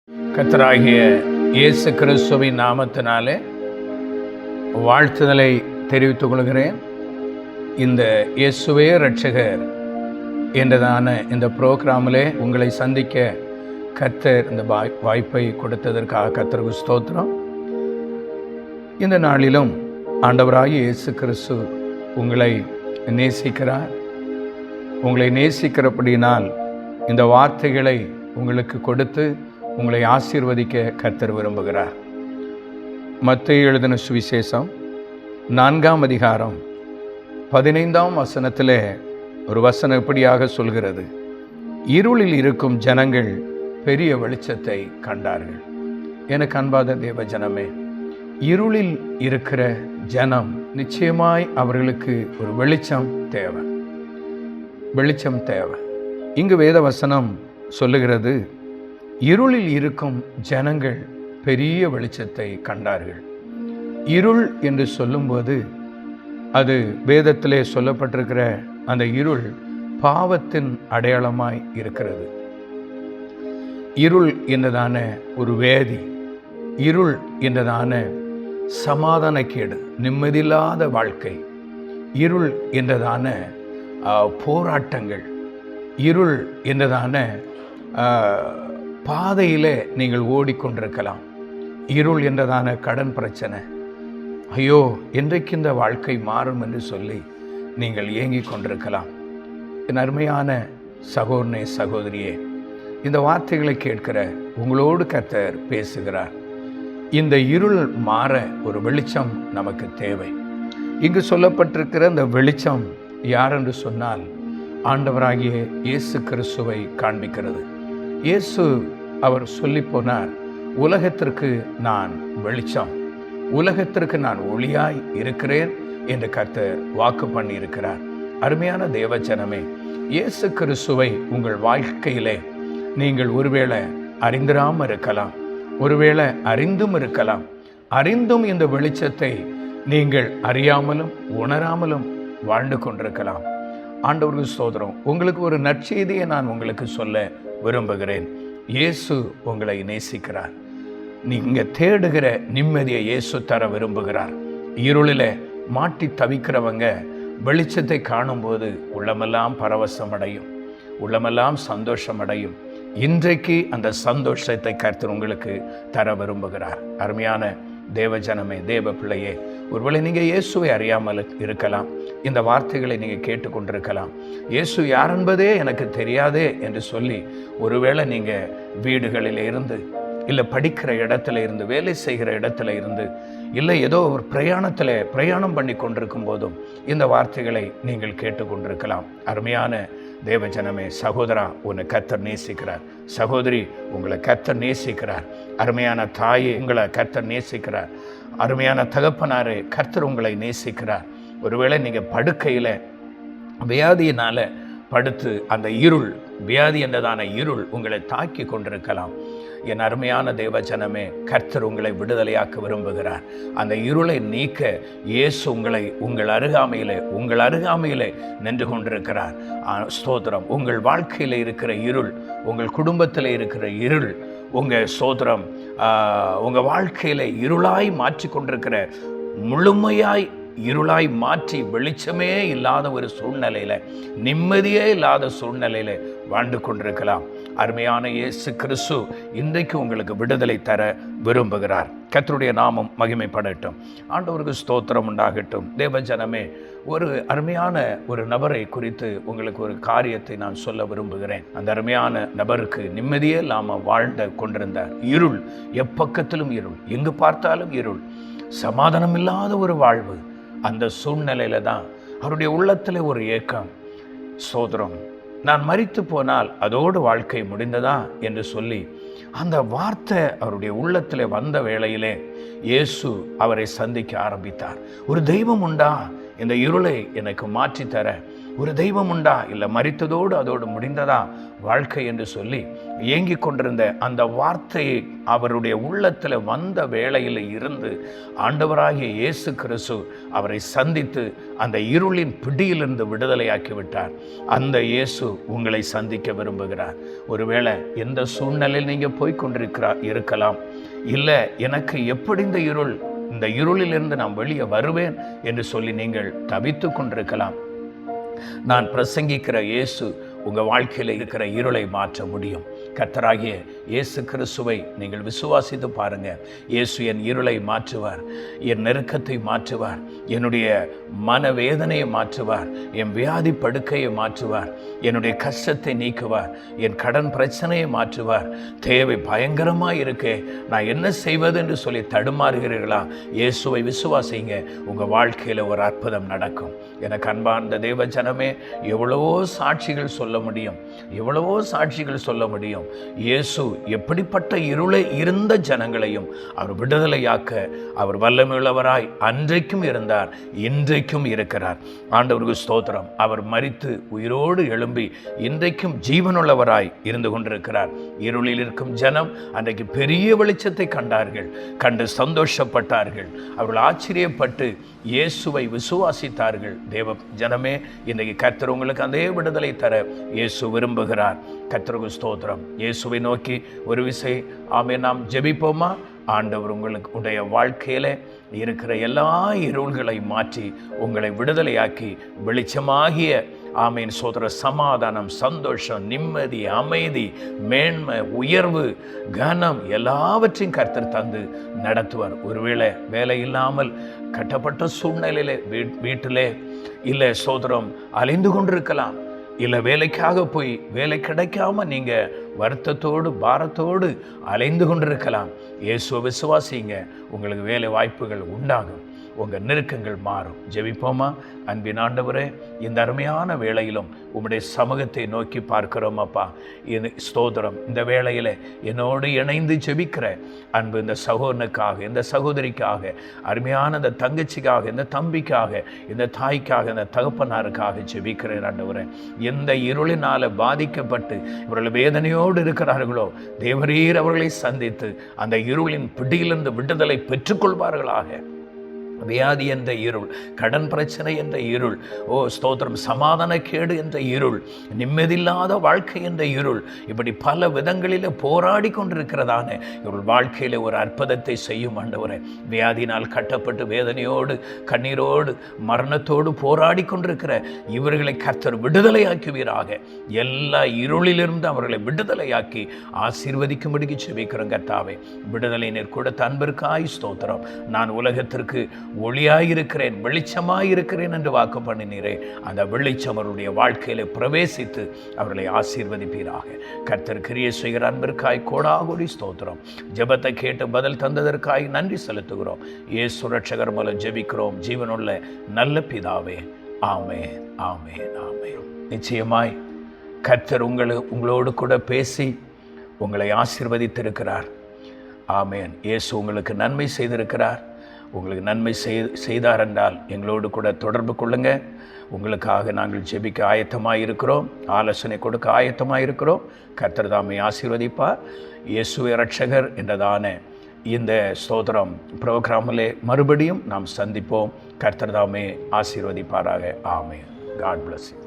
கர்த்தராகிய இயேசு கிறிஸ்துவின் நாமத்தினாலே வாழ்த்துதலை தெரிவித்துக் கொள்கிறேன். இந்த இயேசுவே இரட்சகர் என்றதான இந்த புரோகிராமிலே உங்களை சந்திக்க கர்த்தர் இந்த வாய்ப்பை கொடுத்ததற்காக கர்த்தருக்கு ஸ்தோத்திரம். இந்த நாளிலும் ஆண்டவராகிய இயேசு கிறிஸ்து உங்களை நேசிக்கிறார். உங்களை நேசிக்கிறபடினால் இந்த வார்த்தைகளை உங்களுக்கு கொடுத்து உங்களை ஆசீர்வதிக்க கர்த்தர் விரும்புகிறார். மத்தேயு எழுதின சுவிசேஷம் 4ஆம் அதிகாரம் 15ஆம் வசனத்திலே ஒரு வசனம் இப்படியாக சொல்கிறது: இருளில் இருக்கும் ஜனங்கள் பெரிய வெளிச்சத்தை கண்டார்கள். எனக்கு அன்பாத தேவ ஜனமே, இருளில் இருக்கிற ஜனம் நிச்சயமாய் அவர்களுக்கு ஒரு வெளிச்சம் தேவை. வெளிச்சம் தேவை. இங்கு வேத வசனம் சொல்லுகிறது, இருளில் இருக்கும் ஜனங்கள் பெரிய வெளிச்சத்தை கண்டார்கள். இருள் என்று சொல்லும்போது அது வேதத்திலே சொல்லப்பட்டிருக்கிற அந்த இருள் பாவத்தின் அடையாளமாய் இருக்கிறது. இருள் என்றதான ஒரு வேதி, இருள் என்றதான சமாதானக்கேடு, நிம்மதியில்லாத வாழ்க்கை, இருள் என்றதான போராட்டங்கள், இருள் என்றதான பாதையிலே நீங்கள் ஓடிக்கொண்டிருக்கலாம். இருள் என்றதான கடன் பிரச்சனை, ஐயோ என்றைக்கு இந்த வாழ்க்கை மாறும் என்று சொல்லி நீங்கள் ஏங்கிக் கொண்டிருக்கலாம். என் அருமையான சகோதரனே, சகோதரியே, இந்த வார்த்தைகளை கேட்கிற உங்களோடு கர்த்தர் பேசுகிறார். இந்த இருள் மாற ஒரு வெளிச்சம் நமக்கு தேவை. இங்கு சொல்லப்பட்டிருக்கிற இந்த வெளிச்சம் யார் என்று சொன்னால் ஆண்டவராகிய இயேசு கிறிஸ்துவை காண்பிக்கிறது. இயேசு அவர் சொல்லி போனார், உலகத்திற்கு நான் வெளிச்சம், உலகத்திற்கு நான் ஒளியாய் இருக்கிறேன் என்று கர்த்தர் வாக்கு பண்ணி இருக்கிறார். அருமையான தேவஜனமே, இயேசு கிறிஸ்துவை உங்கள் வாழ்க்கையிலே நீங்கள் ஒருவேளை அறிந்திராமல் இருக்கலாம், ஒருவேளை அறிந்தும் இருக்கலாம். அறிந்தும் இந்த வெளிச்சத்தை நீங்கள் அறியாமலும் உணராமலும் வாழ்ந்து கொண்டிருக்கலாம். ஆண்டவருக்கு ஸ்தோத்திரம். உங்களுக்கு ஒரு நற்செய்தியை நான் உங்களுக்கு சொல்ல விரும்புகிறேன். இயேசு உங்களை நேசிக்கிறார். நீங்கள் தேடுகிற நிம்மதியை இயேசு தர விரும்புகிறார். இருளில் மாட்டி தவிக்கிறவங்க வெளிச்சத்தை காணும்போது உள்ளமெல்லாம் பரவசம் அடையும், உள்ளமெல்லாம் சந்தோஷம் அடையும். இன்றைக்கு அந்த சந்தோஷத்தை கர்த்தர் உங்களுக்கு தர விரும்புகிறார். அருமையான தேவஜனமே, தேவ பிள்ளையே, ஒருவேளை நீங்கள் இயேசுவை அறியாமல் இருக்கலாம். இந்த வார்த்தைகளை நீங்கள் கேட்டுக்கொண்டிருக்கலாம். இயேசு யார் என்பதே எனக்கு தெரியாதே என்று சொல்லி ஒருவேளை நீங்கள் வீடுகளில் இருந்து, இல்லை படிக்கிற இடத்துல இருந்து, வேலை செய்கிற இடத்துல இருந்து, இல்லை ஏதோ ஒரு பிரயாணம் பண்ணி கொண்டிருக்கும் போதும் இந்த வார்த்தைகளை நீங்கள் கேட்டுக்கொண்டிருக்கலாம். அருமையான தேவஜனமே, சகோதரா, உன்னை கர்த்தர் நேசிக்கிறார். சகோதரி, உங்களை கர்த்தர் நேசிக்கிறார். அருமையான தாயே, உங்களை கர்த்தர் நேசிக்கிறார். அருமையான தகப்பனாரே, கர்த்தர் உங்களை நேசிக்கிறார். ஒருவேளை நீங்கள் படுக்கையில் வியாதியினால் படுத்து அந்த இருள், வியாதி என்றதான இருள் உங்களை தாக்கி கொண்டிருக்கலாம். என் அருமையான தேவஜனமே, கர்த்தர் உங்களை விடுதலையாக்க விரும்புகிறார். அந்த இருளை நீக்க இயேசு உங்கள் அருகாமையிலே நின்று கொண்டிருக்கிறார். ஸ்தோத்திரம். உங்கள் வாழ்க்கையில் இருக்கிற இருள், உங்கள் குடும்பத்தில் இருக்கிற இருள், உங்கள் ஸ்தோத்திரம், உங்கள் வாழ்க்கையில் இருளாய் மாற்றி கொண்டிருக்கிற, முழுமையாய் இருளாய் மாற்றி வெளிச்சமே இல்லாத ஒரு சூழ்நிலையில், நிம்மதியே இல்லாத சூழ்நிலையில் வாழ்ந்து கொண்டிருக்கலாம். அருமையான இயேசு கிறிஸ்து இன்றைக்கு உங்களுக்கு விடுதலை தர விரும்புகிறார். கர்த்தருடைய நாமம் மகிமைப்படட்டும். ஆண்டவருக்கு ஸ்தோத்திரம் உண்டாகட்டும். தேவஜனமே, ஒரு அருமையான ஒரு நபரை குறித்து உங்களுக்கு ஒரு காரியத்தை நான் சொல்ல விரும்புகிறேன். அந்த அருமையான நபருக்கு நிம்மதியே இல்லாமல் வாழ்ந்து கொண்டிருந்தார். இருள், எப்பக்கத்திலும் இருள், எங்கு பார்த்தாலும் இருள், சமாதானம் இல்லாத ஒரு வாழ்வு. அந்த சூழ்நிலையில தான் அவருடைய உள்ளத்தில் ஒரு ஏக்கம், சோதரம், நான் மரித்து போனால் அதோடு வாழ்க்கை முடிந்ததா என்று சொல்லி அந்த வார்த்தை அவருடைய உள்ளத்தில் வந்த வேளையிலே இயேசு அவரை சந்திக்க ஆரம்பித்தார். ஒரு தெய்வம் உண்டா இந்த இருளை எனக்கு மாற்றித்தர, ஒரு தெய்வம் உண்டா, இல்லை மரித்ததோடு அதோடு முடிந்ததா வாழ்க்கை என்று சொல்லி ஏங்கி கொண்டிருந்த அந்த வார்த்தையை அவருடைய உள்ளத்தில் வந்த வேளையில் இருந்து ஆண்டவராகிய இயேசு கிறிஸ்து அவரை சந்தித்து அந்த இருளின் பிடியிலிருந்து விடுதலையாக்கி விட்டார். அந்த இயேசு உங்களை சந்திக்க விரும்புகிறார். ஒருவேளை எந்த சூழ்நிலையில் நீங்கள் இருக்கலாம், இல்லை எனக்கு எப்படி இந்த இருளிலிருந்து நான் வெளியே வருவேன் என்று சொல்லி நீங்கள் தவித்து கொண்டிருக்கலாம். நான் பிரசங்கிக்கிற இயேசு உங்கள் வாழ்க்கையில் இருக்கிற இருளை மாற்ற முடியும். கர்த்தராகிய இயேசு கிறிஸ்துவை நீங்கள் விசுவாசித்து பாருங்கள். இயேசு என் இருளை மாற்றுவார், என் நெருக்கத்தை மாற்றுவார், என்னுடைய மனவேதனையை மாற்றுவார், என் வியாதி படுக்கையை மாற்றுவார், என்னுடைய கஷ்டத்தை நீக்குவார், என் கடன் பிரச்சனையை மாற்றுவார். தேவை பயங்கரமாக இருக்கே, நான் என்ன செய்வது என்று சொல்லி தடுமாறுகிறீர்களா? இயேசுவை விசுவாசிங்க, உங்கள் வாழ்க்கையில் ஒரு அற்புதம் நடக்கும். எனக்கு அன்பார்ந்த தேவ ஜனமே, எவ்வளவோ சாட்சிகள் சொல்ல முடியும், எவ்வளவோ சாட்சிகள் சொல்ல முடியும். இயேசு எப்படிப்பட்ட இருளை இருந்த ஜனங்களையும் அவர் விடுதலையாக்க அவர் வல்லமையுள்ளவராய் அன்றைக்கும் இருந்தார், இன்றைக்கும் இருக்கிறார். ஆண்டவருக்கு ஸ்தோத்திரம். அவர் மரித்து உயிரோடு எழும்பி இன்றைக்கும் ஜீவனுள்ளவராய் இருந்து கொண்டிருக்கிறார். இருளில் இருக்கும் ஜனம் அன்றைக்கு பெரிய வெளிச்சத்தை கண்டார்கள், கண்டு சந்தோஷப்பட்டார்கள். அவர்கள் ஆச்சரியப்பட்டு இயேசுவை விசுவாசித்தார்கள். தேவ ஜனமே, இன்றைக்கு கர்த்தர் உங்களுக்கு அதே விடுதலை தர இயேசு விரும்புகிறார். கர்த்தருக்கு ஸ்தோத்திரம். இயேசுவை நோக்கி ஒரு விசை நாம் ஜெபிப்போமா? ஆண்டவர் உங்களுக்கு உடைய வாழ்க்கையில் இருக்கிற எல்லா இருள்களை மாற்றி உங்களை விடுதலையாக்கி வெளிச்சமாகிய சோதர சமாதானம், சந்தோஷம், நிம்மதி, அமைதி, மேன்மை, உயர்வு, கனம் எல்லாவற்றையும் கர்த்தர் தந்து நடத்துவார். ஒருவேளை வேலை இல்லாமல் கட்டப்பட்ட சூழ்நிலையிலே வீட்டிலே இல்லை சோதரம் அலைந்து கொண்டிருக்கலாம், இல்லை வேலைக்காக போய் வேலை கிடைக்காம நீங்கள் வருத்தத்தோடு பாரத்தோடு அலைந்து கொண்டிருக்கலாம். இயேசுவை விசுவாசிங்க, உங்களுக்கு வேலை வாய்ப்புகள் உண்டாகும், உங்கள் நெருக்கங்கள் மாறும். ஜெபிப்போமா? அன்பின் ஆண்டவரே, இந்த அருமையான வேளையிலும் உம்முடைய சமூகத்தை நோக்கி பார்க்கிறோம் அப்பா. இது ஸ்தோத்திரம். இந்த வேளையில் என்னோடு இணைந்து ஜெபிக்கிற அன்பு இந்த சகோதரனுக்காக, இந்த சகோதரிக்காக, அருமையான இந்த தங்கச்சிக்காக, இந்த தம்பிக்காக, இந்த தாய்க்காக, இந்த தகப்பனாருக்காக ஜெபிக்கிறேன் ஆண்டவரே. எந்த இருளினால் பாதிக்கப்பட்டு இவர்கள் வேதனையோடு இருக்கிறார்களோ, தேவரீர் அவர்களை சந்தித்து அந்த இருளின் பிடியிலிருந்து விடுதலை பெற்றுக்கொள்வார்களாக. வியாதி என்ற இருள், கடன் பிரச்சனை என்ற இருள், ஸ்தோத்திரம், சமாதானக்கேடு என்ற இருள், நிம்மதியில்லாத வாழ்க்கை என்ற இருள், இப்படி பல விதங்களில் போராடி கொண்டிருக்கிறதான இவர்கள் வாழ்க்கையில் ஒரு அற்புதத்தை செய்யும் ஆண்டவரே. வியாதினால் கட்டப்பட்டு வேதனையோடு கண்ணீரோடு மரணத்தோடு போராடி கொண்டிருக்கிற இவர்களை கர்த்தர் விடுதலையாக்குவீராக. எல்லா இருளிலிருந்து அவர்களை விடுதலையாக்கி ஆசீர்வதிக்கும்படிக்கு செபிக்கிறோம் கர்த்தாவே. விடுதலை நீர் கொடுத்த அன்பிற்காய் ஸ்தோத்திரம். நான் உலகத்திற்கு ஒளியாயிருக்கிறேன், வெளிச்சமாயிருக்கிறேன் என்று வாக்கு பண்ணினீரே. அந்த வெளிச்சம் அவருடைய வாழ்க்கையில பிரவேசித்து அவர்களை ஆசீர்வதிப்பீராக. கர்த்தர் கிரியை செய்கிற அன்பிற்காய் கோடாகோடி ஸ்தோத்திரம். ஜெபத்தை கேட்டு பதில் தந்ததற்காய் நன்றி செலுத்துகிறோம். இயேசு ரட்சகர் மூலம் ஜெபிக்கிறோம் ஜீவனுள்ள நல்ல பிதாவே. ஆமென், ஆமென், ஆமென். நிச்சயமாய் கர்த்தர் உங்களோடு கூட பேசி உங்களை ஆசீர்வதித்திருக்கிறார். ஆமென். இயேசு உங்களுக்கு நன்மை செய்திருக்கிறார். உங்களுக்கு நன்மை செய்தார் என்றால் எங்களோடு கூட தொடர்பு கொள்ளுங்க. உங்களுக்காக நாங்கள் ஜெபிக்க ஆயத்தமாக இருக்கிறோம், ஆலோசனை கொடுக்க ஆயத்தமாக இருக்கிறோம். கர்த்தர் தாமே ஆசீர்வதிப்பார். இயேசுவே ரட்சகர் என்றதான இந்த ஸ்தோத்திரம் ப்ரோக்ராமிலே மறுபடியும் நாம் சந்திப்போம். கர்த்தர் தாமே ஆசீர்வதிப்பாராக. ஆமென். God bless you.